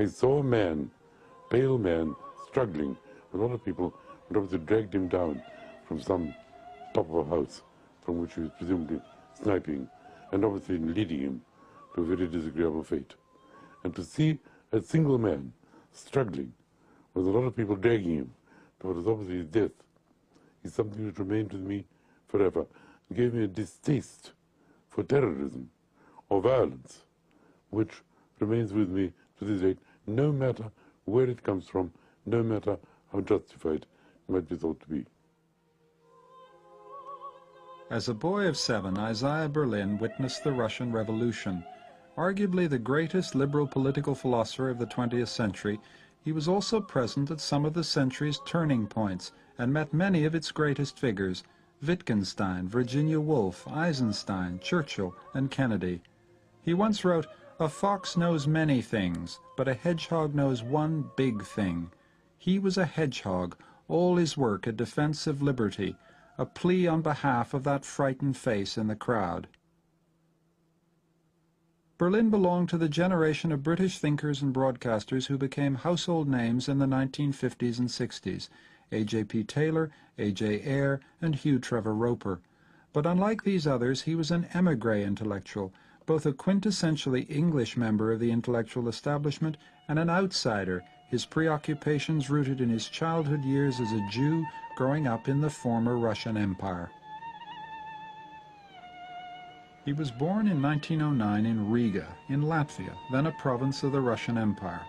I saw a man, pale man, struggling. A lot of people went over to dragged him down from some top of a house from which he was presumably sniping, and obviously leading him to a very disagreeable fate. And to see a single man struggling with a lot of people dragging him towards obviously his death is something which remained with me forever. It gave me a distaste for terrorism or violence, which remains with me to this day, no matter where it comes from, no matter how justified it might be thought to be. As a boy of 7, Isaiah Berlin witnessed the Russian Revolution. Arguably the greatest liberal political philosopher of the 20th century, he was also present at some of the century's turning points and met many of its greatest figures: Wittgenstein, Virginia Woolf, Eisenstein, Churchill, and Kennedy. He once wrote, "A fox knows many things, but a hedgehog knows one big thing." He was a hedgehog, all his work a defense of liberty, a plea on behalf of that frightened face in the crowd. Berlin belonged to the generation of British thinkers and broadcasters who became household names in the 1950s and 60s, A.J.P. Taylor, A.J. Ayer, and Hugh Trevor Roper. But unlike these others, he was an émigré intellectual, both a quintessentially English member of the intellectual establishment and an outsider, his preoccupations rooted in his childhood years as a Jew growing up in the former Russian Empire. He was born in 1909 in Riga, in Latvia, then a province of the Russian Empire.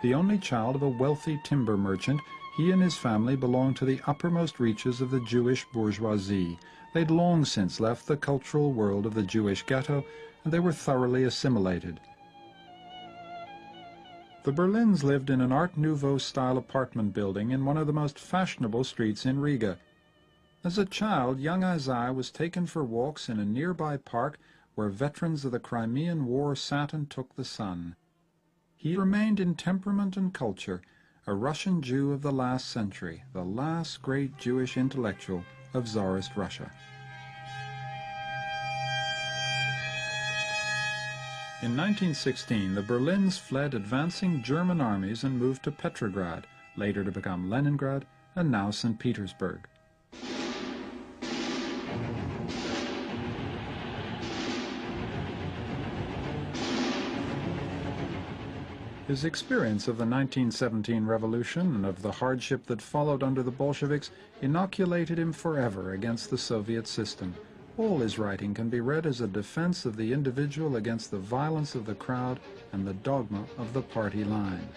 The only child of a wealthy timber merchant, he and his family belonged to the uppermost reaches of the Jewish bourgeoisie. They'd long since left the cultural world of the Jewish ghetto, and they were thoroughly assimilated. The Berlins lived in an Art Nouveau-style apartment building in one of the most fashionable streets in Riga. As a child, young Isaiah was taken for walks in a nearby park where veterans of the Crimean War sat and took the sun. He remained in temperament and culture a Russian Jew of the last century, the last great Jewish intellectual of Tsarist Russia. In 1916, the Berlins fled advancing German armies and moved to Petrograd, later to become Leningrad, and now St. Petersburg. His experience of the 1917 revolution and of the hardship that followed under the Bolsheviks inoculated him forever against the Soviet system. All his writing can be read as a defense of the individual against the violence of the crowd and the dogma of the party line.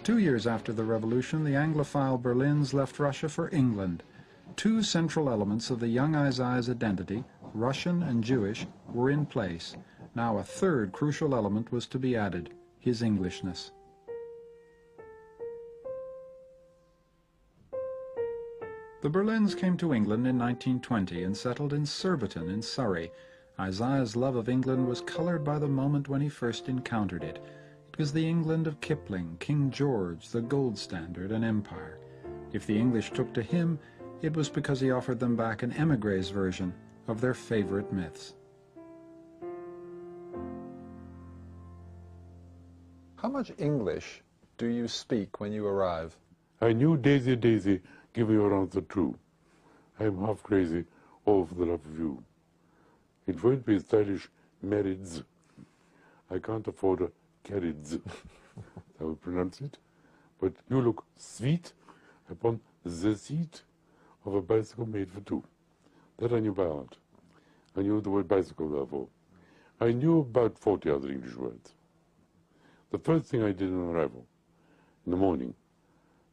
2 years after the revolution, the Anglophile Berlins left Russia for England. Two central elements of the young Isaiah's identity, Russian and Jewish, were in place. Now a third crucial element was to be added: his Englishness. The Berlins came to England in 1920 and settled in Surbiton in Surrey. Isaiah's love of England was colored by the moment when he first encountered it. It was the England of Kipling, King George, the gold standard, and empire. If the English took to him, it was because he offered them back an émigré's version of their favorite myths. How much English do you speak when you arrive? I knew Daisy, Daisy, give me your answer true. I am half crazy, all for the love of you. It won't be stylish marrieds. I can't afford a carriage. I will pronounce it. But you look sweet upon the seat of a bicycle made for two. That I knew by heart. I knew the word bicycle, therefore. I knew about 40 other English words. The first thing I did on arrival, in the morning,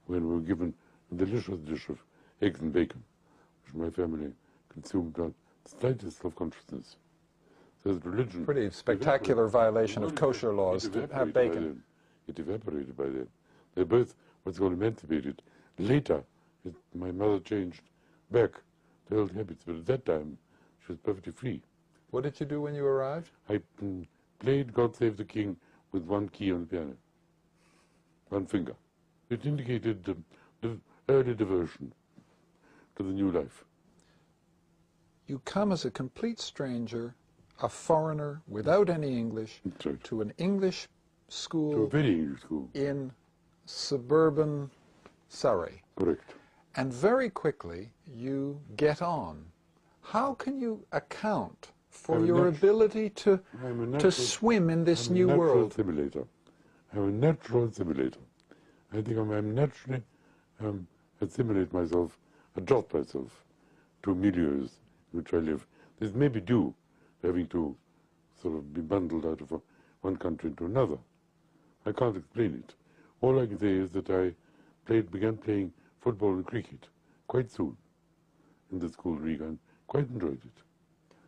when we were given a delicious dish of eggs and bacon, which my family consumed without the slightest self-consciousness. So that religion... Pretty spectacular violation of kosher laws to have bacon. It evaporated by then. They're both what's called emancipated. Later, my mother changed back to old habits, but at that time, she was perfectly free. What did you do when you arrived? I played God Save the King with one key on the piano, one finger. It indicated the early diversion to the new life. You come as a complete stranger, a foreigner, without any English, right, to an English school. To a very English school. In suburban Surrey. Correct. And very quickly you get on. How can you account for your ability to swim in this new world? I'm a natural assimilator. I think I'm naturally assimilate myself, adjust myself to milieus in which I live. This may be due to having to sort of be bundled out of one country into another. I can't explain it. All I can say is that I began playing football and cricket quite soon in the school league and quite enjoyed it.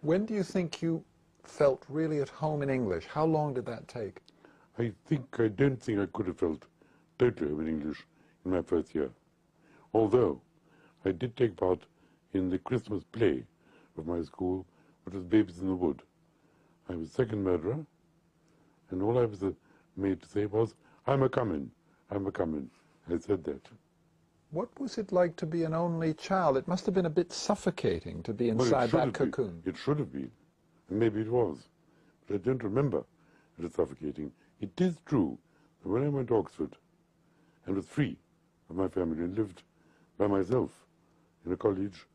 When do you think you felt really at home in English? How long did that take? I don't think I could have felt totally home in English in my first year. Although I did take part in the Christmas play of my school, which was Babies in the Wood. I was second murderer, and all I was made to say was, I'm a-comin', I'm a-comin'. I said that. What was it like to be an only child? It must have been a bit suffocating to be inside that cocoon. It should have been. And maybe it was. But I don't remember it was suffocating. It is true that when I went to Oxford and was free of my family and lived by myself in a college,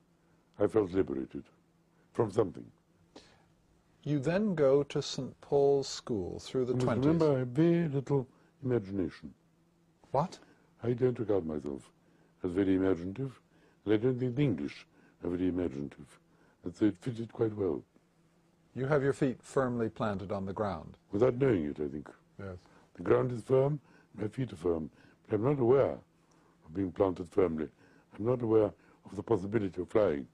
I felt liberated from something. You then go to St. Paul's School through the 20s. Remember, I have very little imagination. What? I don't regard myself as very imaginative, and I don't think the English are very imaginative. And so it fitted quite well. You have your feet firmly planted on the ground. Without knowing it, I think. Yes. The ground is firm, my feet are firm, but I'm not aware of being planted firmly. I'm not aware of the possibility of flying.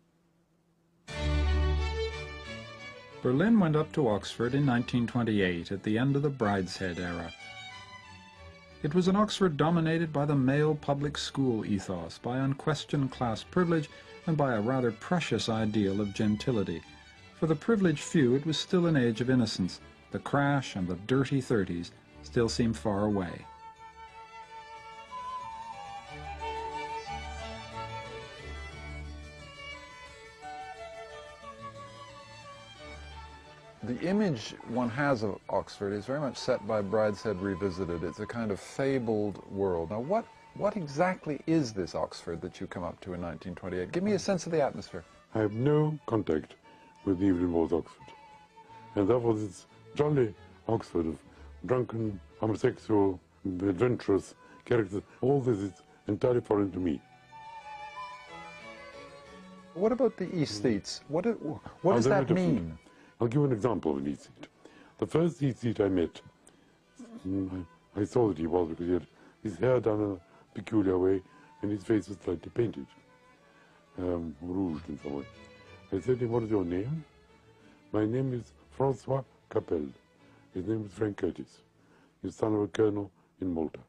Berlin went up to Oxford in 1928 at the end of the Brideshead era. It was an Oxford dominated by the male public school ethos, by unquestioned class privilege, and by a rather precious ideal of gentility. For the privileged few, it was still an age of innocence. The crash and the dirty 30s still seem far away. The image one has of Oxford is very much set by Brideshead Revisited. It's a kind of fabled world. Now, what exactly is this Oxford that you come up to in 1928? Give me a sense of the atmosphere. I have no contact with the Evelyn Waugh's Oxford. And therefore this jolly Oxford of drunken, homosexual, adventurous characters, all this is entirely foreign to me. What about the aesthetes? What does that mean? I'll give you an example of an aesthete. The first aesthete I met, I saw that he was because he had his hair done in a peculiar way and his face was slightly painted, rouged in some way. I said to him, what is your name? My name is Francois Capel. His name is Frank Curtis. He's son of a colonel in Malta.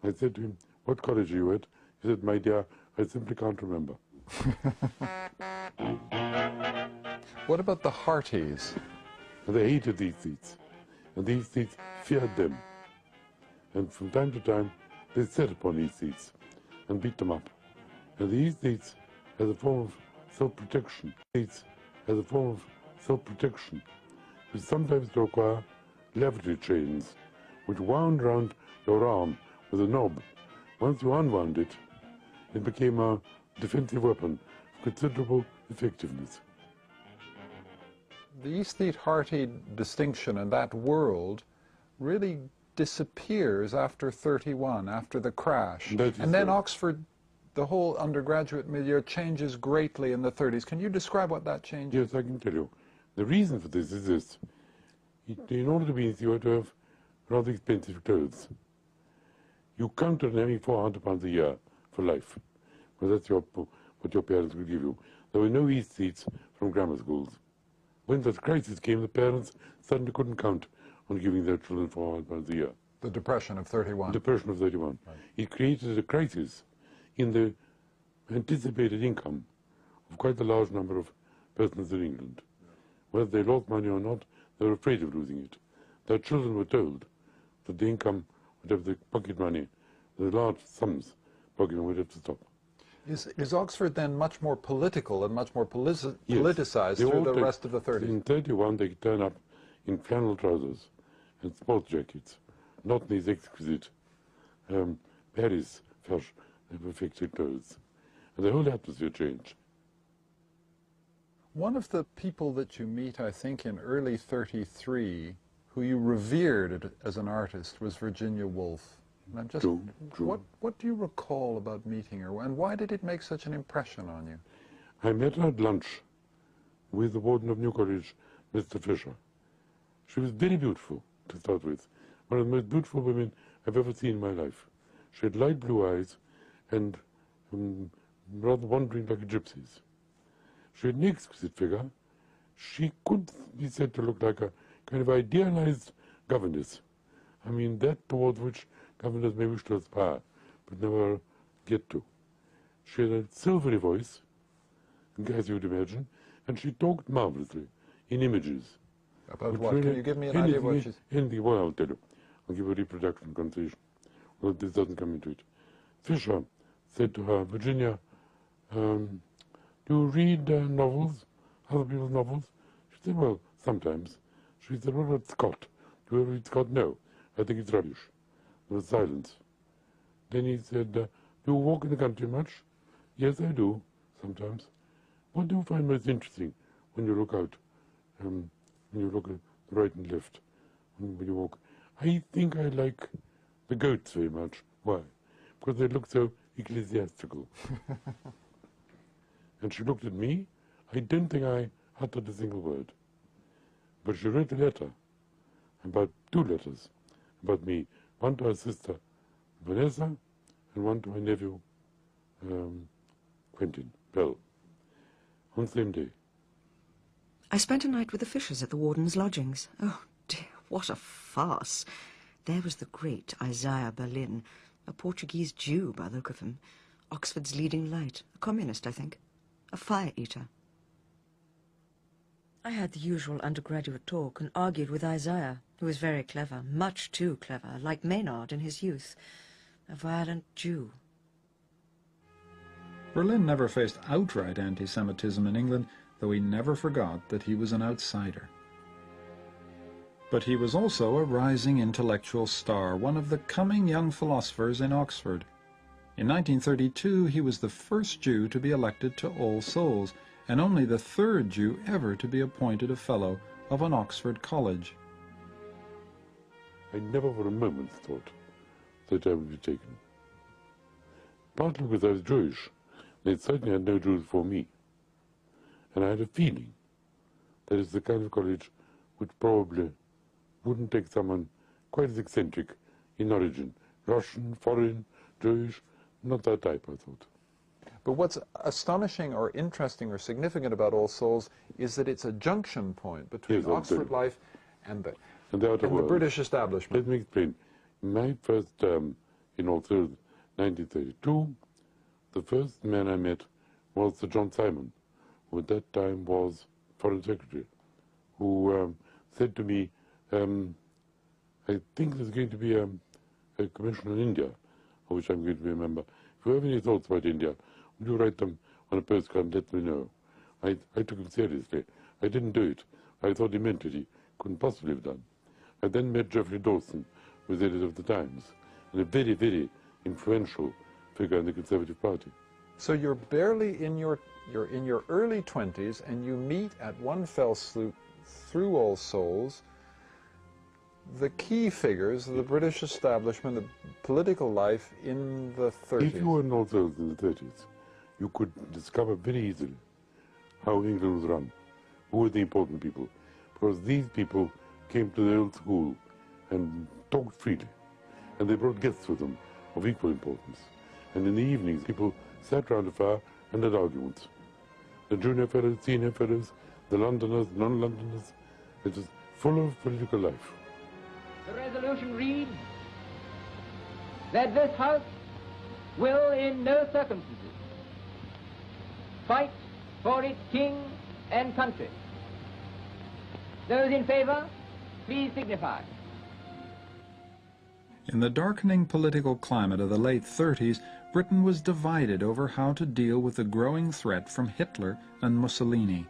I said to him, what college are you at? He said, my dear, I simply can't remember. What about the Hearties? They hated these seats, and these seats feared them. And from time to time, they set upon these seats and beat them up. And these seats, as a form of self-protection, you sometimes require levity chains, which wound round your arm with a knob. Once you unwound it, it became a defensive weapon of considerable effectiveness. The aesthete-Hearty distinction in that world really disappears after 31, after the crash. And then Oxford, the whole undergraduate milieu changes greatly in the 30s. Can you describe what that change is? Yes, I can tell you. The reason for this is this. In order to be easy, you have to have rather expensive clothes. You count on having £400 a year for life. Well, that's what your parents will give you. There were no East seats from grammar schools. When that crisis came, the parents suddenly couldn't count on giving their children £400 a year. The Depression of 31. Depression of 31. Right. It created a crisis in the anticipated income of quite a large number of persons in England. Whether they lost money or not, they were afraid of losing it. Their children were told that the income would have the pocket money, the large sums pocket money would have to stop. Is Oxford then much more political and much more politicized through the rest of the 30s? In 31 they turn up in flannel trousers and sports jackets, not these exquisite Paris fashion, perfected clothes. And the whole atmosphere changed. One of the people that you meet, I think, in early '33, who you revered as an artist, was Virginia Woolf. And I'm just, True. What do you recall about meeting her, and why did it make such an impression on you? I met her at lunch with the warden of New College, Mr. Fisher. She was very beautiful, to start with. One of the most beautiful women I've ever seen in my life. She had light blue eyes and rather wandering like a gypsy's. She had an exquisite figure. She could be said to look like a kind of idealized governess. I mean, that towards which governors may wish to aspire, but never get to. She had a silvery voice, as you would imagine, and she talked marvelously, in images. About what? Can you give me an idea of what she's... Anything, well, I'll tell you. I'll give you a reproduction conversation. Well, this doesn't come into it. Fisher said to her, Virginia, do you read novels, other people's novels? She said, well, sometimes. She said, what about Scott? Do you ever read Scott? No, I think it's rubbish. There was silence. Then he said, do you walk in the country much? Yes, I do, sometimes. What do you find most interesting when you look out, when you look at the right and left, when you walk? I think I like the goats very much. Why? Because they look so ecclesiastical. And she looked at me. I don't think I uttered a single word. But she wrote a letter, about 2 letters, about me. One to her sister, Vanessa, and one to my nephew, Quentin Bell, on the same day. I spent a night with the Fishers at the warden's lodgings. Oh, dear, what a farce. There was the great Isaiah Berlin, a Portuguese Jew by the look of him, Oxford's leading light, a communist, I think, a fire-eater. I had the usual undergraduate talk and argued with Isaiah, who was very clever, much too clever, like Maynard in his youth, a violent Jew. Berlin never faced outright anti-Semitism in England, though he never forgot that he was an outsider. But he was also a rising intellectual star, one of the coming young philosophers in Oxford. In 1932, he was the first Jew to be elected to All Souls, and only the 3rd Jew ever to be appointed a Fellow of an Oxford college. I never for a moment thought that I would be taken. Partly because I was Jewish. They certainly had no Jews for me. And I had a feeling that it's the kind of college which probably wouldn't take someone quite as eccentric in origin. Russian, foreign, Jewish, not that type, I thought. But what's astonishing or interesting or significant about All Souls is that it's a junction point between Oxford life and the British establishment. Let me explain. My first term in All Souls, 1932, the first man I met was Sir John Simon, who at that time was Foreign Secretary, who said to me, I think there's going to be a commission on India, of which I'm going to be a member. If you have any thoughts about India, would you write them on a postcard and let me know? I took him seriously. I didn't do it. I thought he meant it. He couldn't possibly have done. I then met Geoffrey Dawson, who was editor of the Times, and a very, very influential figure in the Conservative Party. So you're barely in your early 20s, and you meet at one fell swoop through All Souls the key figures of the British establishment, the political life in the 30s. If you were in All Souls in the 30s, you could discover very easily how England was run, who were the important people, because these people came to the old school and talked freely, and they brought guests with them of equal importance. And in the evenings, people sat round a fire and had arguments. The junior fellows, senior fellows, the Londoners, non-Londoners, it was full of political life. The resolution reads that this House will in no circumstances fight for its king and country. Those in favor, please signify. In the darkening political climate of the late 30s, Britain was divided over how to deal with the growing threat from Hitler and Mussolini.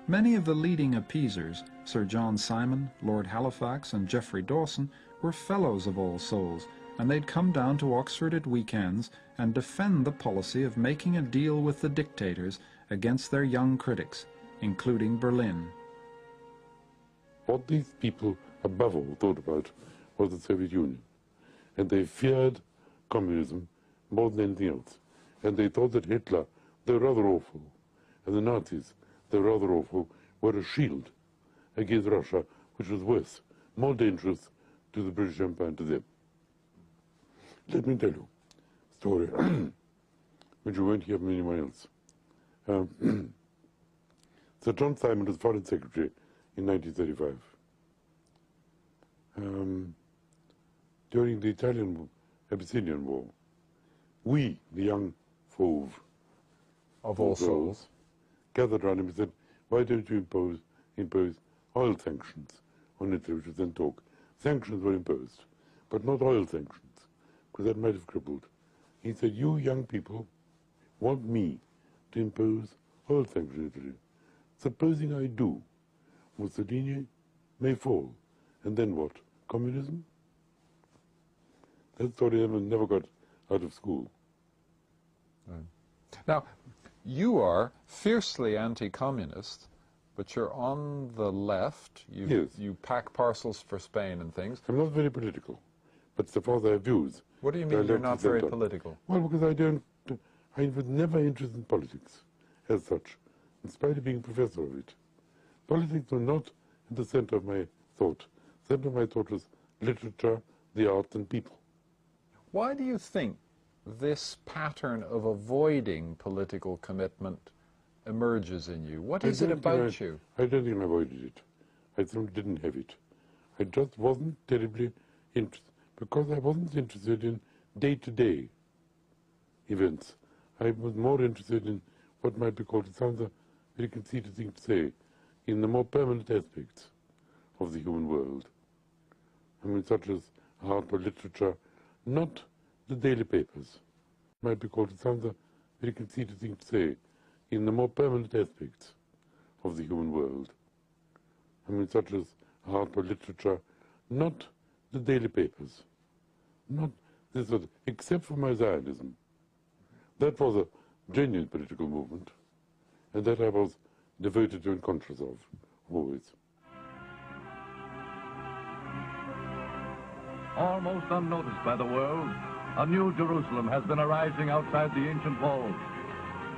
Many of the leading appeasers, Sir John Simon, Lord Halifax, and Geoffrey Dawson, were fellows of All Souls, and they'd come down to Oxford at weekends and defend the policy of making a deal with the dictators against their young critics, including Berlin. What these people above all thought about was the Soviet Union, and they feared communism more than anything else. And they thought that Hitler, though rather awful, and the Nazis, though rather awful, were a shield against Russia, which was worse, more dangerous to the British Empire and to them. Let me tell you a story which you won't hear from anyone else. Sir John Simon was Foreign Secretary in 1935. During the Italian-Abyssinian War, we, the young fauve of All Souls, gathered around him and said, why don't you impose oil sanctions on Italy, which was then talk. Sanctions were imposed, but not oil sanctions, because that might have crippled. He said, you young people want me to impose oil sanctions on Italy. Supposing I do, Mussolini may fall. And then what? Communism? That story never got out of school. Now, you are fiercely anti-communist, but you're on the left. Yes. You pack parcels for Spain and things. I'm not very political, but so far I have views. What do you mean you're not very political? Well, because I was never interested in politics as such, in spite of being a professor of it. Politics were not in the center of my thought. The center of my thought was literature, the arts, and people. Why do you think this pattern of avoiding political commitment emerges in you? What is it about you? I don't think I avoided it. I simply didn't have it. I just wasn't terribly interested, because I wasn't interested in day-to-day events. I was more interested in what might be called, it sounds a very conceited thing to say, in the more permanent aspects of the human world. I mean, such as art or literature, not the daily papers. It might be called, it sounds a very conceited thing to say, in the more permanent aspects of the human world. I mean, such as art or literature, not the daily papers. Not this, except for my Zionism. That was a genuine political movement, and that I was devoted to and conscious of, always. Almost unnoticed by the world, a new Jerusalem has been arising outside the ancient walls.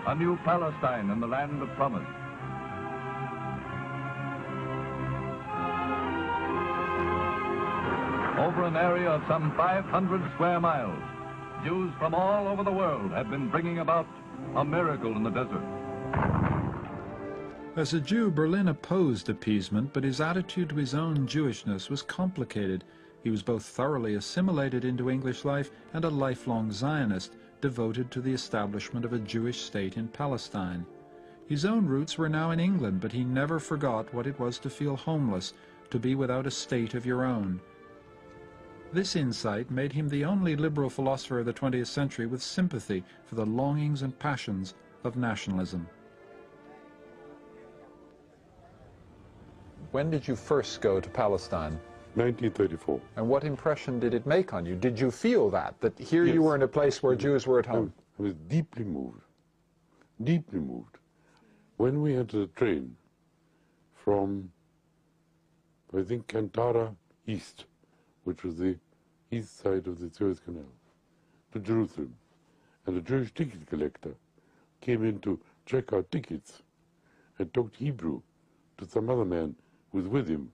A new Palestine in the land of promise. Over an area of some 500 square miles, Jews from all over the world have been bringing about a miracle in the desert. As a Jew, Berlin opposed appeasement, but his attitude to his own Jewishness was complicated. He was both thoroughly assimilated into English life and a lifelong Zionist, devoted to the establishment of a Jewish state in Palestine. His own roots were now in England, but he never forgot what it was to feel homeless, to be without a state of your own. This insight made him the only liberal philosopher of the 20th century with sympathy for the longings and passions of nationalism. When did you first go to Palestine? 1934. And what impression did it make on you? Did you feel that here yes. You were in a place where Jews were at home? I was deeply moved, deeply moved. When we entered the train from, I think, Kantara East, which was the east side of the Suez Canal, to Jerusalem, and a Jewish ticket collector came in to check our tickets and talked Hebrew to some other man who was with him,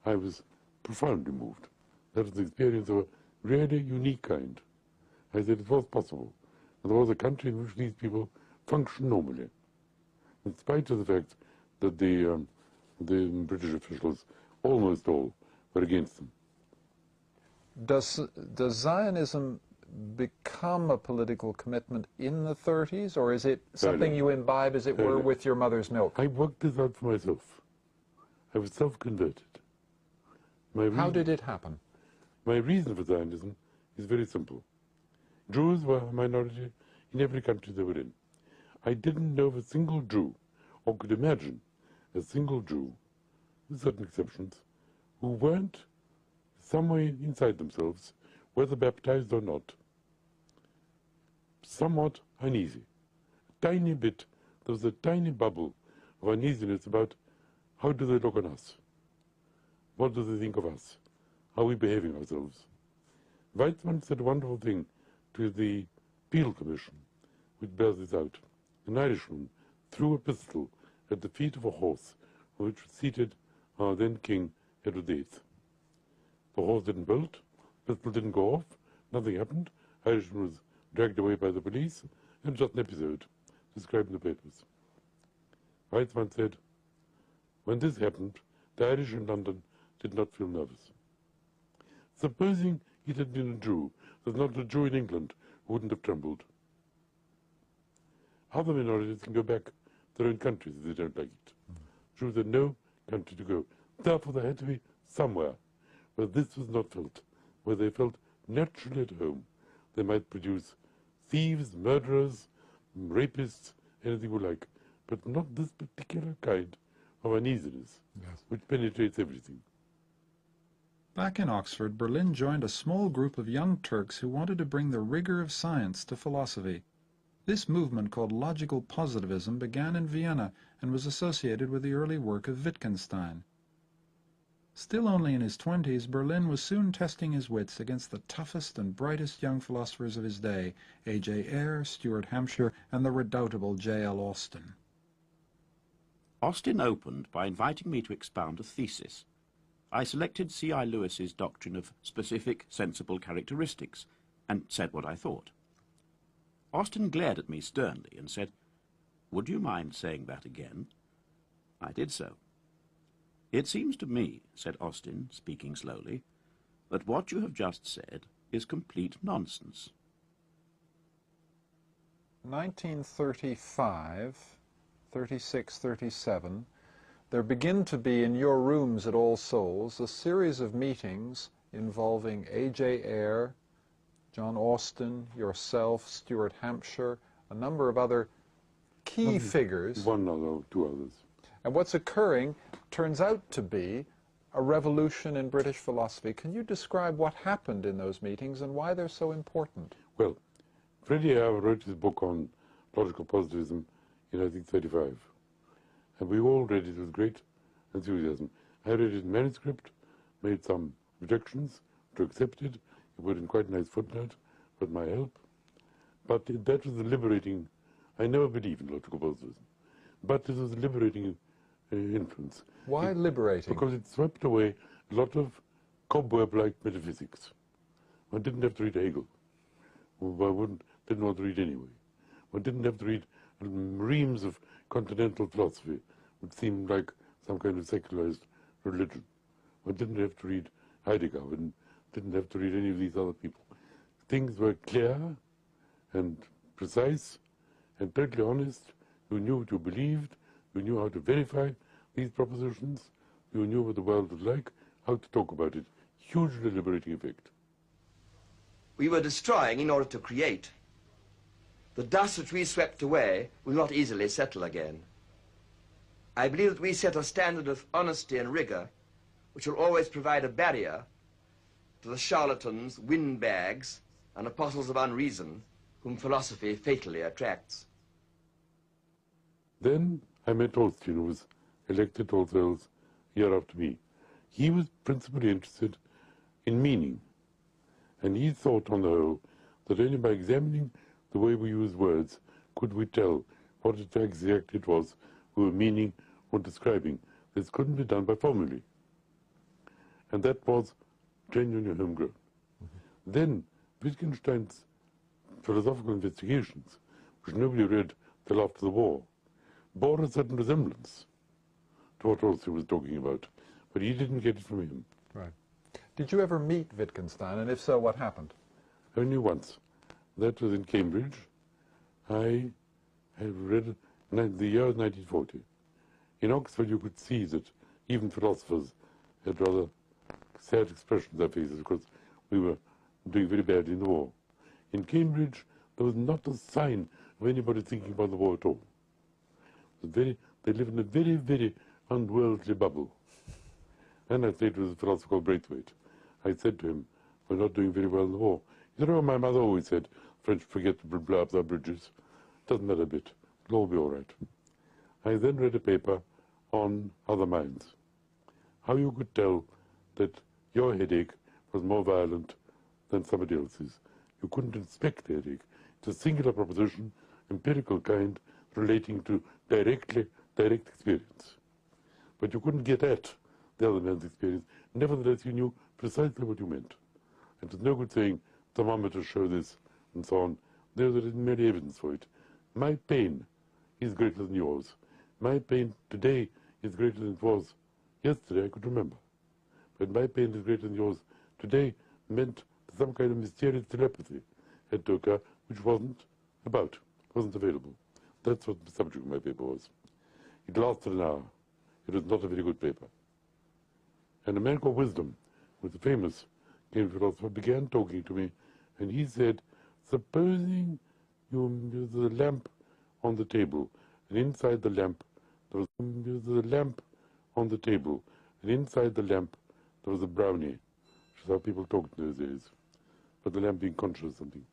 I was profoundly moved. That was an experience of a really unique kind. I said it was possible. And there was a country in which these people function normally, in spite of the fact that the British officials, almost all, were against them. Does Zionism become a political commitment in the 30s, or is it something you imbibe, as it were, with your mother's milk? I worked this out for myself. I was self-converted. How did it happen? My reason for Zionism is very simple. Jews were a minority in every country they were in. I didn't know of a single Jew, or could imagine a single Jew, with certain exceptions, who weren't somewhere inside themselves, whether baptized or not, somewhat uneasy. A tiny bit, there was a tiny bubble of uneasiness about how do they look on us? What do they think of us? How are we behaving ourselves? Weizmann said a wonderful thing to the Peel Commission, which bears this out. An Irishman threw a pistol at the feet of a horse on which was seated our then King Edward VIII. The horse didn't bolt, pistol didn't go off, nothing happened. Irishman was dragged away by the police, and just an episode described in the papers. Weizmann said, when this happened, the Irish in London did not feel nervous. Supposing it had been a Jew, there's not a Jew in England who wouldn't have trembled. Other minorities can go back to their own countries if they don't like it. Jews had no country to go. Therefore, there had to be somewhere where this was not felt, where they felt naturally at home. They might produce thieves, murderers, rapists, anything you like, but not this particular kind of uneasiness, which penetrates everything. Back in Oxford, Berlin joined a small group of young Turks who wanted to bring the rigor of science to philosophy. This movement, called logical positivism, began in Vienna and was associated with the early work of Wittgenstein. Still only in his 20s, Berlin was soon testing his wits against the toughest and brightest young philosophers of his day, A.J. Ayer, Stuart Hampshire, and the redoubtable J.L. Austin. Austin opened by inviting me to expound a thesis. I selected C.I. Lewis's doctrine of specific, sensible characteristics, and said what I thought. Austin glared at me sternly and said, "Would you mind saying that again?" I did so. "It seems to me," said Austin, speaking slowly, "that what you have just said is complete nonsense." 1935, 36, 37, there begin to be in your rooms at All Souls a series of meetings involving A.J. Ayer, John Austin, yourself, Stuart Hampshire, a number of other key figures. One other, two others. And what's occurring turns out to be a revolution in British philosophy. Can you describe what happened in those meetings and why they're so important? Well, Freddie Ayer wrote his book on logical positivism in, I think, 35. And we all read it with great enthusiasm. I read it in manuscript, made some objections, to accept it. It put in quite a nice footnote with my help. But that was a liberating. I never believed in logical positivism. But it was a liberating influence. Why liberating? Because it swept away a lot of cobweb-like metaphysics. One didn't have to read Hegel. One didn't want to read anyway. One didn't have to read reams of continental philosophy, which seemed like some kind of secularized religion. One didn't have to read Heidegger. One didn't have to read any of these other people. Things were clear and precise and totally honest. You knew what you believed. You knew how to verify these propositions. You knew what the world was like, how to talk about it. Hugely liberating effect. We were destroying in order to create. The dust which we swept away will not easily settle again. I believe that we set a standard of honesty and rigor which will always provide a barrier to the charlatans, windbags, and apostles of unreason whom philosophy fatally attracts. Then I met Austin, who was elected to All Souls a year after me. He was principally interested in meaning. And he thought, on the whole, that only by examining the way we use words could we tell what exactly it was we were meaning or describing. This couldn't be done by formulae. And that was genuinely homegrown. Then Wittgenstein's philosophical investigations, which nobody read till after the war, bore a certain resemblance to what Austin was talking about. But he didn't get it from him. Right. Did you ever meet Wittgenstein, and if so, what happened? Only once. That was in Cambridge. I had read the year 1940. In Oxford, you could see that even philosophers had rather sad expressions on their faces because we were doing very badly in the war. In Cambridge, there was not a sign of anybody thinking about the war at all. They lived in a very, very unworldly bubble. And I say it was a philosophical Braithwaite. I said to him, we're not doing very well in the war. He said, oh, my mother always said, French forget to blow up their bridges. Doesn't matter a bit. It'll all be all right. I then read a paper on other minds. How you could tell that your headache was more violent than somebody else's. You couldn't inspect the headache. It's a singular proposition, empirical kind, relating to direct experience. But you couldn't get at the other man's experience. Nevertheless, you knew precisely what you meant. And it's no good saying, thermometers show this, and so on. There is merely evidence for it. My pain is greater than yours. My pain today is greater than it was yesterday, I could remember. But my pain is greater than yours today meant some kind of mysterious telepathy had to occur, which wasn't available. That's what the subject of my paper was. It lasted an hour. It was not a very good paper. And a man called Wisdom, who was a famous Cambridge philosopher, began talking to me, and he said, supposing there's a lamp on the table, and inside the lamp there was a lamp on the table, and inside the lamp there was a brownie, which is how people talked in those days, but the lamp being conscious of something.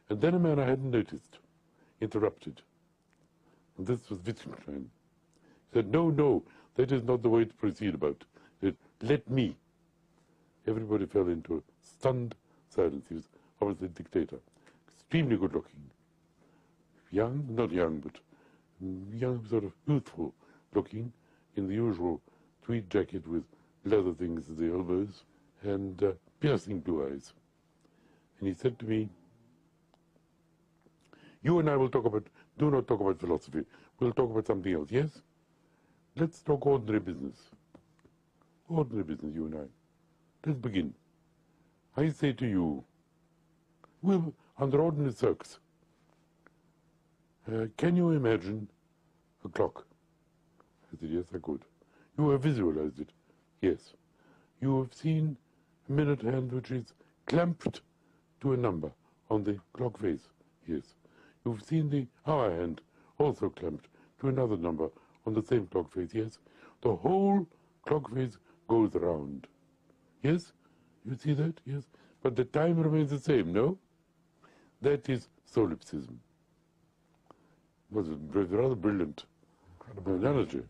And then a man I hadn't noticed interrupted, and this was Wittgenstein. He said, no, that is not the way to proceed about it. He said, let me. Everybody fell into a stunned silence. He was obviously a dictator. Extremely good looking. Young, not young, but young, sort of youthful looking, in the usual tweed jacket with leather things at the elbows, and piercing blue eyes. And he said to me, you and I will do not talk about philosophy. We'll talk about something else, yes? Let's talk ordinary business. Ordinary business, you and I. Let's begin. I say to you, well, under ordinary circs, can you imagine a clock? I said, yes, I could. You have visualized it. Yes. You have seen a minute hand which is clamped to a number on the clock face. Yes. You've seen the hour hand also clamped to another number on the same clock face. Yes. The whole clock face goes round. Yes? You see that? Yes. But the time remains the same, no? That is solipsism. It was a rather brilliant analogy.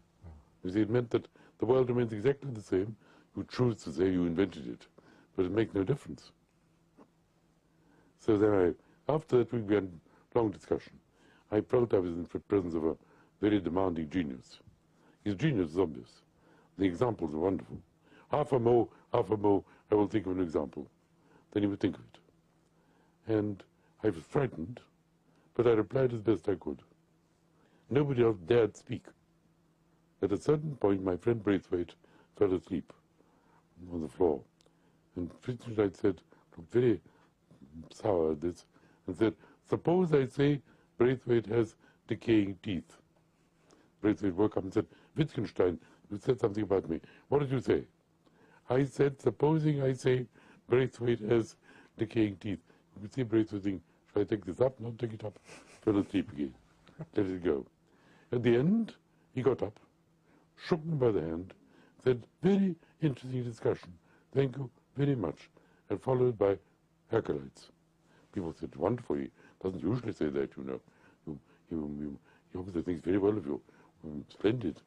You see, it meant that the world remains exactly the same. You choose to say you invented it, but it makes no difference. So then after that we began a long discussion. I felt I was in the presence of a very demanding genius. His genius is obvious. The examples are wonderful. Half a mo, I will think of an example. Then he would think of it. And I was frightened, but I replied as best I could. Nobody else dared speak. At a certain point, my friend Braithwaite fell asleep on the floor. And Wittgenstein said, looked very sour at this, and said, suppose I say Braithwaite has decaying teeth. Braithwaite woke up and said, Wittgenstein, you said something about me. What did you say? I said, supposing I say Braithwaite has decaying teeth. You could see Braithwaite thinking, should I take this up? No, take it up. Fell asleep again. Let it go. At the end, he got up, shook me by the hand, said, very interesting discussion. Thank you very much. And followed by acolytes. People said, wonderful. He doesn't usually say that, you know. He obviously thinks very well of you. Splendid.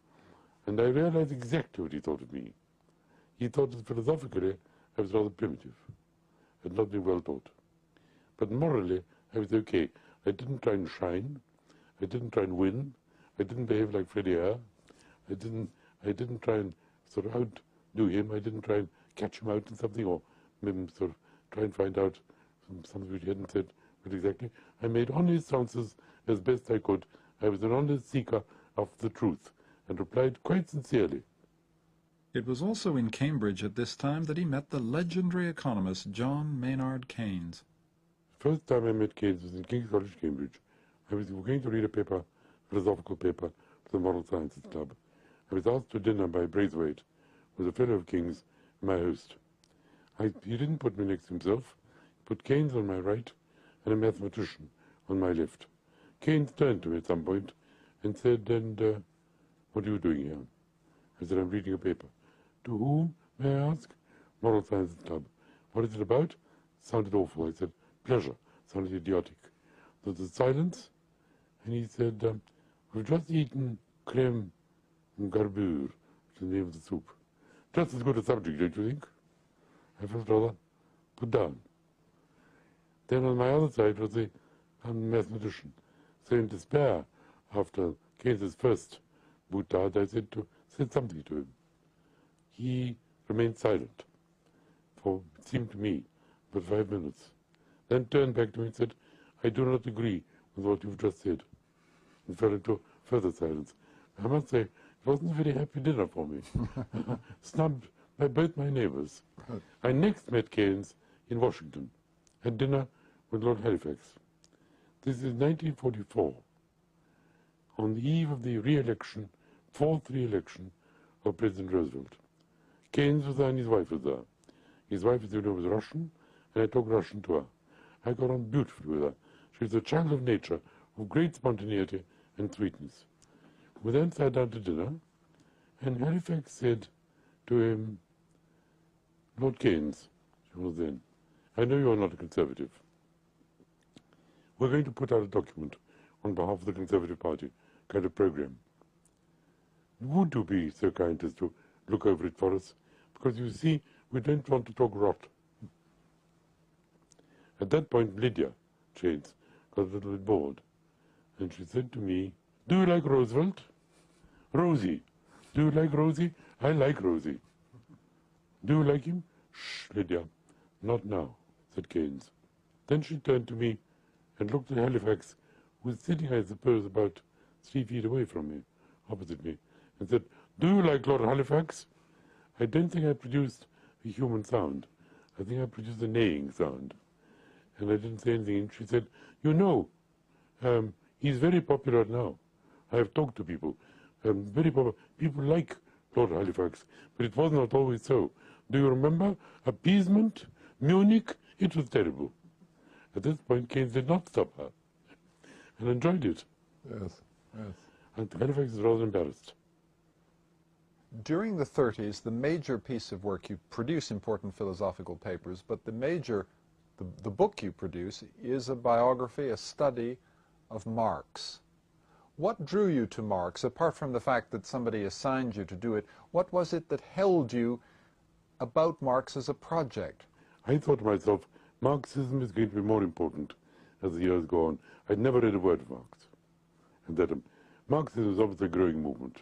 And I realized exactly what he thought of me. He thought that philosophically I was rather primitive, had not been well taught. But morally, I was okay. I didn't try and shine. I didn't try and win. I didn't behave like Freddie Eyre. I didn't try and sort of outdo him. I didn't try and catch him out in something, or maybe sort of try and find out something which he hadn't said. But exactly, I made honest answers as best I could. I was an honest seeker of the truth, and replied quite sincerely. It was also in Cambridge at this time that he met the legendary economist John Maynard Keynes. The first time I met Keynes was in King's College, Cambridge. I was going to read a paper, philosophical paper, to the Moral Sciences Club. I was asked to dinner by Braithwaite, who was a fellow of King's, my host. He didn't put me next to himself. He put Keynes on my right and a mathematician on my left. Keynes turned to me at some point and said, and what are you doing here? I said, I'm reading a paper. To whom, may I ask? Moral Sciences Club. What is it about? Sounded awful. I said, pleasure. Sounded idiotic. There was a silence, and he said, we've just eaten creme garbure, which is the name of the soup. Just as good a subject, don't you think? I felt rather put down. Then on my other side was the mathematician. So in despair, after Keynes's first boutade, I said something to him. He remained silent for, it seemed to me, about 5 minutes. Then turned back to me and said, I do not agree with what you've just said. And fell into further silence. I must say, it wasn't a very happy dinner for me. Snubbed by both my neighbors. I next met Keynes in Washington, at dinner with Lord Halifax. This is 1944, on the eve of the re-election, fourth re-election of President Roosevelt. Keynes was there and his wife was there. His wife, as you know, was Russian, and I talked Russian to her. I got on beautifully with her. She was a child of nature, of great spontaneity and sweetness. We then sat down to dinner, and Halifax said to him, Lord Keynes, she was then, I know you are not a conservative. We're going to put out a document on behalf of the Conservative Party, kind of program. Would you be so kind as to look over it for us? Because you see, we don't want to talk rot. At that point, Lydia, James, got a little bit bored. And she said to me, do you like Roosevelt? Rosie. Do you like Rosie? I like Rosie. Do you like him? Shh, Lydia. Not now, said Keynes. Then she turned to me and looked at Halifax, who was sitting, I suppose, about 3 feet away from me, opposite me, and said, do you like Lord Halifax? I don't think I produced a human sound. I think I produced a neighing sound. And I didn't say anything. And she said, you know, he's very popular now. I have talked to people. Very popular. People like Lord Halifax, but it was not always so. Do you remember? Appeasement, Munich, it was terrible. At this point, Keynes did not stop her and enjoyed it. Yes, yes. And Halifax is rather embarrassed. During the 30s, the major piece of work, you produce important philosophical papers, but the book you produce is a biography, a study of Marx. What drew you to Marx, apart from the fact that somebody assigned you to do it? What was it that held you about Marx as a project? I thought to myself, Marxism is going to be more important as the years go on. I'd never read a word of Marx. And that Marxism was obviously a growing movement.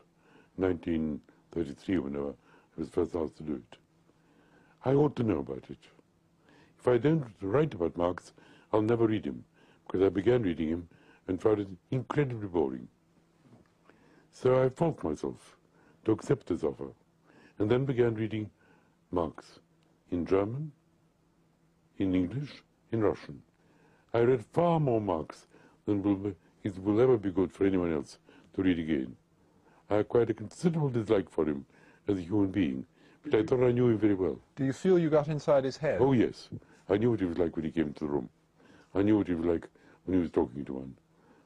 1933, whenever I was first asked to do it. I ought to know about it. If I don't write about Marx, I'll never read him, because I began reading him and found it incredibly boring. So I forced myself to accept this offer, and then began reading Marx in German, in English, in Russian. I read far more Marx than will ever be good for anyone else to read again. I acquired a considerable dislike for him as a human being, but I thought I knew him very well. Do you feel you got inside his head? Oh, yes. I knew what he was like when he came into the room. I knew what he was like when he was talking to one.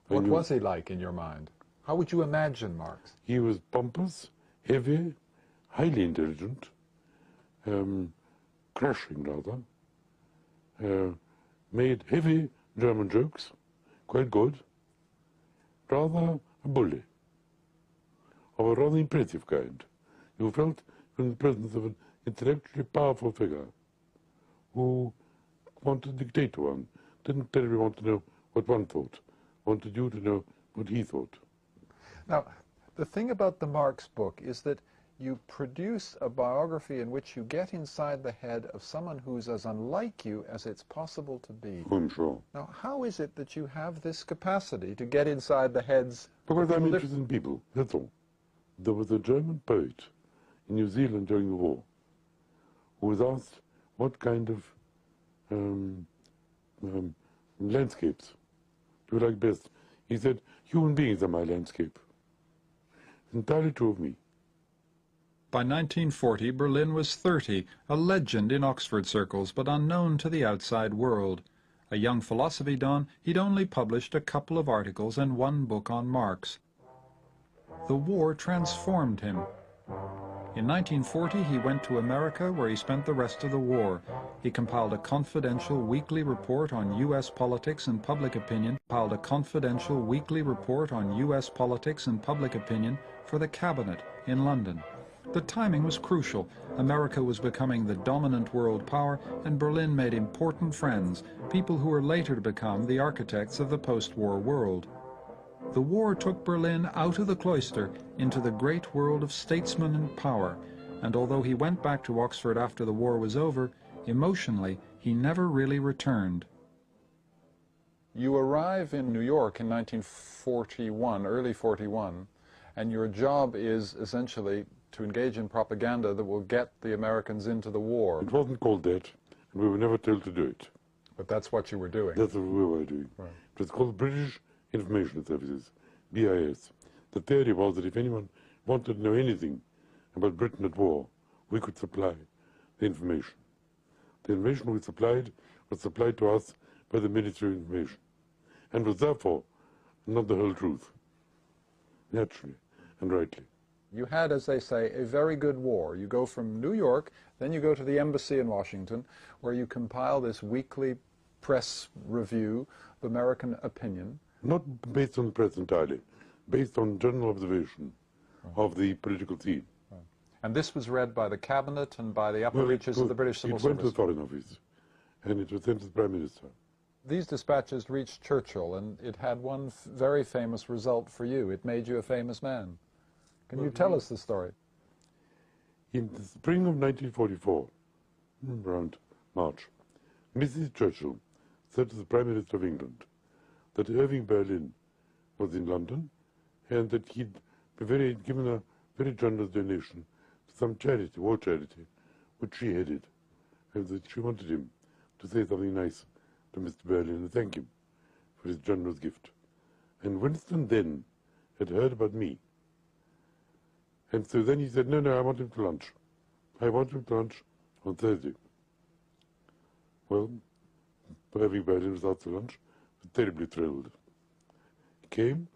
What was he like in your mind? How would you imagine Marx? He was pompous, heavy, highly intelligent, crashing rather, made heavy German jokes, quite good, rather a bully, of a rather impressive kind. You felt in the presence of an intellectually powerful figure who wanted to dictate to one, didn't terribly want to know what one thought, wanted you to know what he thought. Now, the thing about the Marx book is that you produce a biography in which you get inside the head of someone who's as unlike you as it's possible to be. I'm sure. Now, how is it that you have this capacity to get inside the heads of Because I'm interested in people, that's all. There was a German poet in New Zealand during the war who was asked what kind of landscapes do you like best. He said, human beings are my landscape. It's entirely true of me. By 1940, Berlin was 30, a legend in Oxford circles, but unknown to the outside world. A young philosophy don, he'd only published a couple of articles and one book on Marx. The war transformed him. In 1940, he went to America, where he spent the rest of the war. He compiled a confidential weekly report on U.S. politics and public opinion, for the cabinet in London. The timing was crucial. America was becoming the dominant world power, and Berlin made important friends, people who were later to become the architects of the post-war world. The war took Berlin out of the cloister into the great world of statesmen and power, and although he went back to Oxford after the war was over, emotionally he never really returned. You arrive in New York in 1941, early 41, and your job is essentially to engage in propaganda that will get the Americans into the war. It wasn't called that, and we were never told to do it. But that's what you were doing. That's what we were doing. Right. It was called British Information Services, BIS. The theory was that if anyone wanted to know anything about Britain at war, we could supply the information. The information we supplied was supplied to us by the Ministry of Information, and was therefore not the whole truth, naturally and rightly. You had, as they say, a very good war. You go from New York, then you go to the embassy in Washington, where you compile this weekly press review of American opinion. Not based on the press entirely, based on general observation of the political scene. Right. And this was read by the cabinet and by the upper reaches of the British Civil Service? It went to the Foreign Office, and it was sent to the Prime Minister. These dispatches reached Churchill, and it had one very famous result for you. It made you a famous man. Can you tell us the story? In the spring of 1944, around March, Mrs. Churchill said to the Prime Minister of England that Irving Berlin was in London and that he'd given a very generous donation to some charity, war charity, which she headed, and that she wanted him to say something nice to Mr. Berlin and thank him for his generous gift. And Winston then had heard about me. And so then he said, no, I want him to lunch. I want him to lunch on Thursday. Well, Irving Berlin was out to lunch, was terribly thrilled. He came,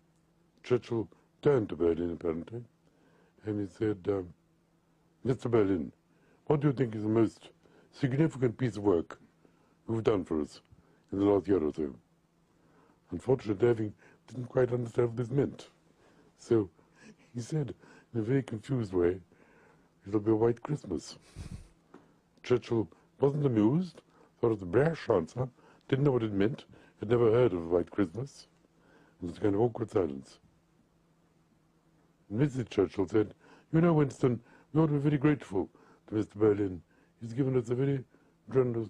Churchill turned to Berlin apparently, and he said, Mr. Berlin, what do you think is the most significant piece of work you've done for us in the last year or so? Unfortunately, Irving didn't quite understand what this meant. So he said, in a very confused way, it'll be a white Christmas. Churchill wasn't amused, thought it was a brash answer, didn't know what it meant, had never heard of a white Christmas. And there's a kind of awkward silence. And Mrs. Churchill said, you know, Winston, we ought to be very grateful to Mr. Berlin. He's given us a very generous,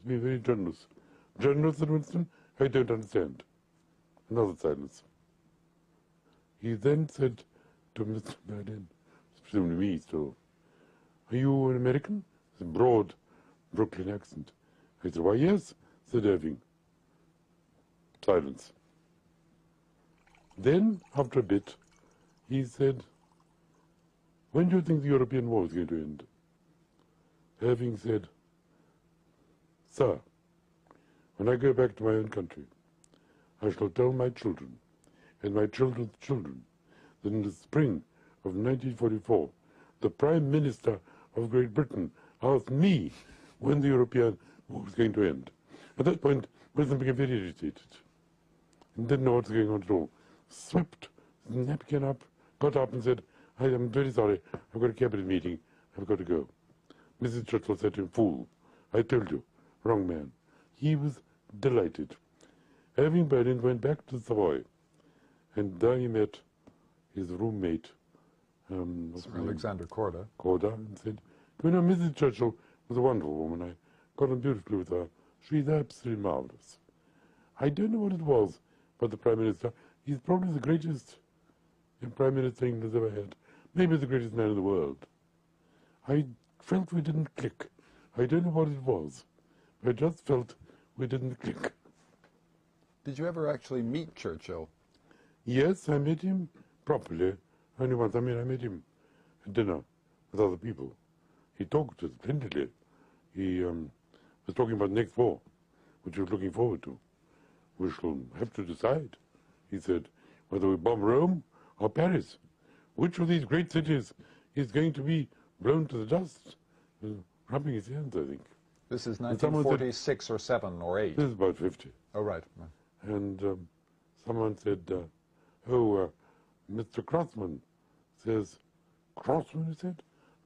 Generous, said Winston? I don't understand. Another silence. He then said to Mr. Berlin, presumably me still, are you an American? It's a broad Brooklyn accent. I said, why, yes, said Irving. Silence. Then, after a bit, he said, when do you think the European war is going to end? Irving said, sir, when I go back to my own country, I shall tell my children and my children's children that in the spring of 1944, the Prime Minister of Great Britain asked me when the European war was going to end. At that point, Winston became very irritated and didn't know what was going on at all. Swept the napkin up, got up and said, I'm very sorry, I've got a cabinet meeting, I've got to go. Mrs. Churchill said to him, fool, I told you, wrong man. He was delighted. Irving Berlin went back to Savoy, and there he met his roommate, Sir Alexander Korda. And said, you know, Mrs. Churchill was a wonderful woman. I got on beautifully with her. She's absolutely marvelous. I don't know what it was, but the Prime Minister, he's probably the greatest Prime Minister England's ever had. Maybe the greatest man in the world. I felt we didn't click. I don't know what it was, but I just felt we didn't click. Did you ever actually meet Churchill? Yes, I met him properly. Only once. I met him at dinner with other people. He talked splendidly. He was talking about the next war, which he was looking forward to. We shall have to decide, he said, whether we bomb Rome or Paris. Which of these great cities is going to be blown to the dust, rubbing his hands, I think. This is 1946 or 7 or 8? This is about 50. Oh, right. And someone said, Mr. Crossman says, Crossman, he said?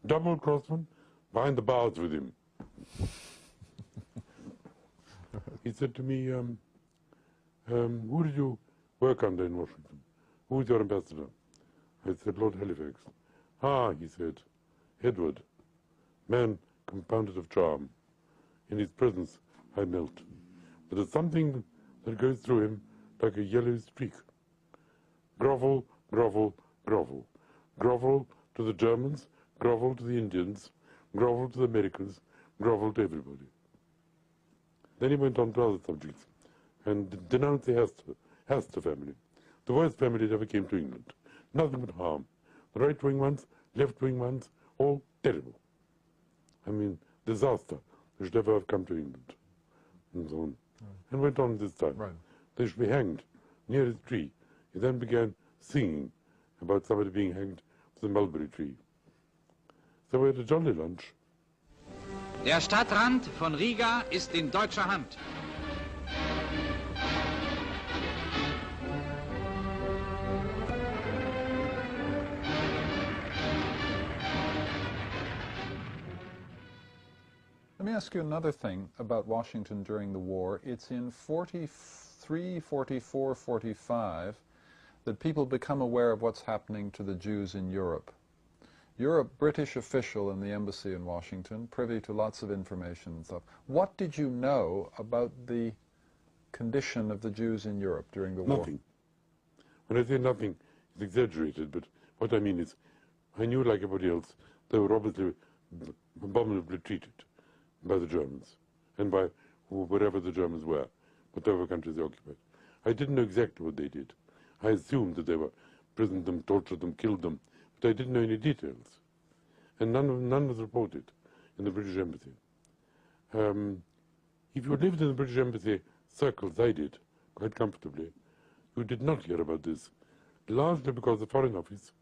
Double Crossman? Behind the bars with him. He said to me, who did you work under in Washington? Who is your ambassador? I said, Lord Halifax. Ah, he said, Edward, man compounded of charm. In his presence I melt. There is something that goes through him like a yellow streak. Grovel, grovel, grovel. Grovel to the Germans, grovel to the Indians, grovel to the Americans, grovel to everybody. Then he went on to other subjects and denounced the Astor family. The worst family that ever came to England. Nothing but harm. The right-wing ones, left-wing ones, all terrible. I mean, disaster. They should never have come to England. And so on. And went on this time. Right. They should be hanged near his tree. He then began singing about somebody being hanged for the mulberry tree. So we had a jolly lunch. Der Stadtrand von Riga ist in deutscher Hand. Let me ask you another thing about Washington during the war. It's in 43, 44, 45 that people become aware of what's happening to the Jews in Europe. You're a British official in the embassy in Washington, privy to lots of information and stuff. What did you know about the condition of the Jews in Europe during the war? Nothing. When I say nothing, it's exaggerated, but what I mean is, I knew, like everybody else, they were obviously abominably treated by the Germans, and by wherever the Germans were, whatever countries they occupied. I didn't know exactly what they did. I assumed that they were imprisoned them, tortured them, killed them, but I didn't know any details. And none was reported in the British Embassy. If you lived in the British Embassy circles, I did, quite comfortably, you did not hear about this, largely because the Foreign Office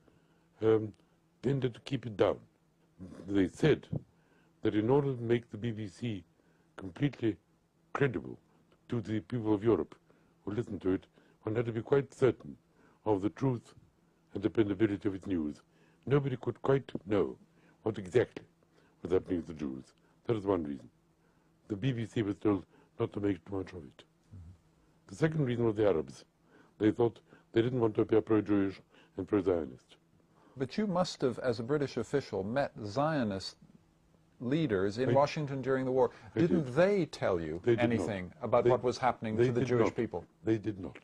tended to keep it down. They said that in order to make the BBC completely credible to the people of Europe who listened to it, one had to be quite certain of the truth and dependability of its news. Nobody could quite know what exactly was happening to the Jews. That is one reason. The BBC was told not to make too much of it. The second reason was the Arabs. They thought they didn't want to appear pro-Jewish and pro-Zionist. But you must have, as a British official, met Zionist leaders in Washington during the war. Didn't they tell you anything about what was happening to the Jewish people? They did not.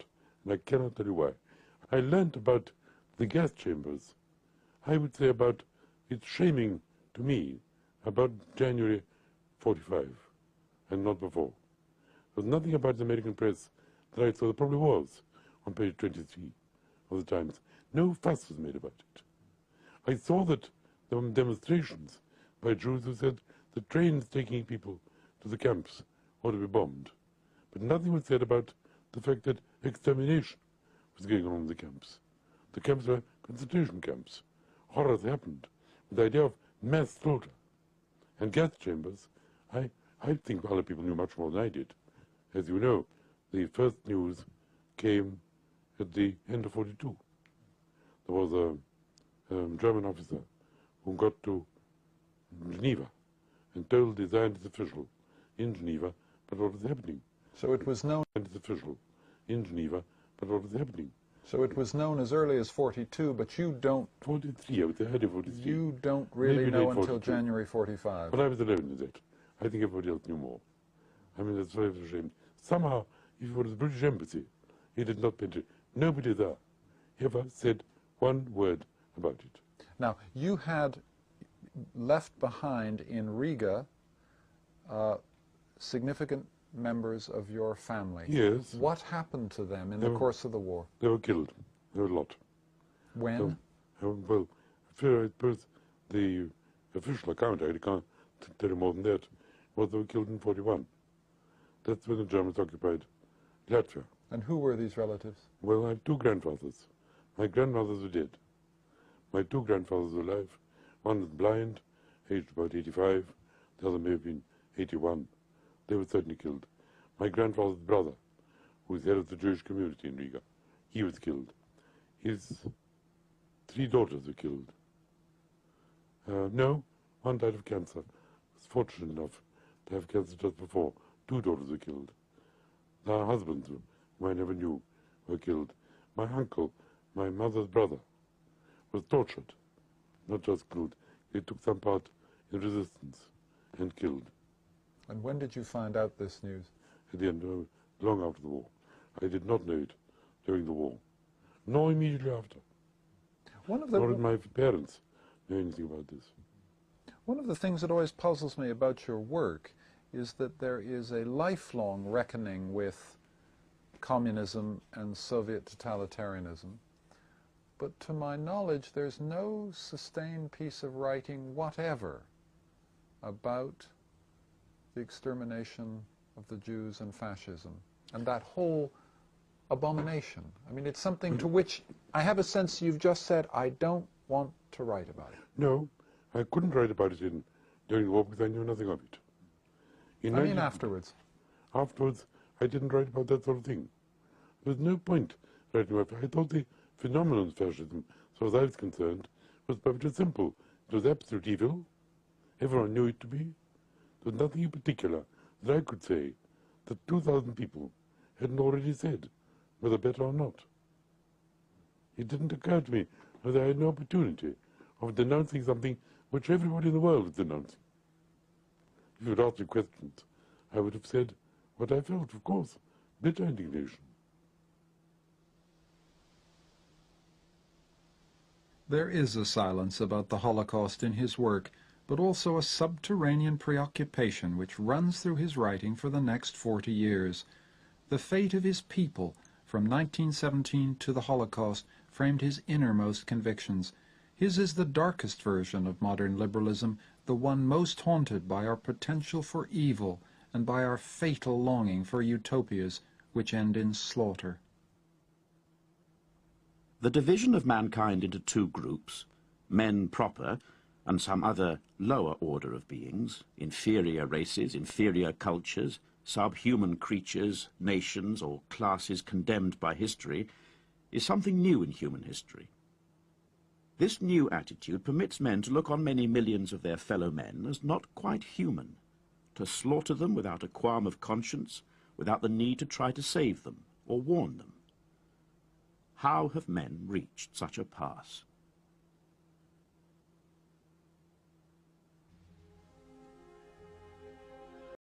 And I cannot tell you why. I learned about the gas chambers, I would say about, it's shaming to me, about January 45, and not before. There was nothing about the American press that I saw. There probably was on page 23 of the Times. No fuss was made about it. I saw that there were demonstrations by Jews who said the trains taking people to the camps ought to be bombed. But nothing was said about the fact that extermination was going on in the camps. The camps were concentration camps. Horrors happened. The idea of mass slaughter and gas chambers, I think other people knew much more than I did. As you know, the first news came at the end of 42. There was a German officer who got to Geneva and told the Zionist official in Geneva about what was happening. So it was known... Zionist official in Geneva about what was happening. So it was known as early as 42, but you don't... 43, I was ahead of 43. You don't really know until 42. January 45. But I was 11 in that. I think everybody else knew more. I mean, that's very ashamed. Somehow, if it was the British Embassy, he did not mention it. Nobody there ever said one word about it. Now, you had left behind in Riga significant members of your family. Yes. What happened to them in the course of the war? They were killed. There were a lot. When? Well, I suppose the official account, I can't tell you more than that, was they were killed in 41. That's when the Germans occupied Latvia. And who were these relatives? Well, I have two grandfathers. My grandmothers were dead. My two grandfathers were alive. One was blind, aged about 85. The other may have been 81. They were certainly killed. My grandfather's brother, who was head of the Jewish community in Riga, he was killed. His 3 daughters were killed. No, one died of cancer. Was fortunate enough to have cancer just before. 2 daughters were killed. Their husbands, whom I never knew, were killed. My uncle, my mother's brother, was tortured, not just killed. He took some part in resistance and killed. And when did you find out this news? At the end, long after the war. I did not know it during the war, nor immediately after. Nor did my parents know anything about this. One of the things that always puzzles me about your work is that there is a lifelong reckoning with communism and Soviet totalitarianism. But to my knowledge, there's no sustained piece of writing whatever about the extermination of the Jews and fascism and that whole abomination. I mean, it's something to which I have a sense you've just said, I don't want to write about it. No, I couldn't write about it during the war because I knew nothing of it. I mean afterwards. Afterwards, I didn't write about that sort of thing. There was no point writing about it. I thought the phenomenon of fascism, as far as I was concerned, was perfectly simple. It was absolute evil. Everyone knew it to be. There was nothing in particular that I could say that 2,000 people hadn't already said, whether better or not. It didn't occur to me that I had no opportunity of denouncing something which everybody in the world was denouncing. If you had asked me questions, I would have said what I felt, of course, bitter indignation. There is a silence about the Holocaust in his work, but also a subterranean preoccupation which runs through his writing for the next 40 years. The fate of his people, from 1917 to the Holocaust, framed his innermost convictions. His is the darkest version of modern liberalism, the one most haunted by our potential for evil and by our fatal longing for utopias which end in slaughter. The division of mankind into 2 groups, men proper and some other lower order of beings, inferior races, inferior cultures, subhuman creatures, nations or classes condemned by history, is something new in human history. This new attitude permits men to look on many millions of their fellow men as not quite human, to slaughter them without a qualm of conscience, without the need to try to save them or warn them. How have men reached such a pass?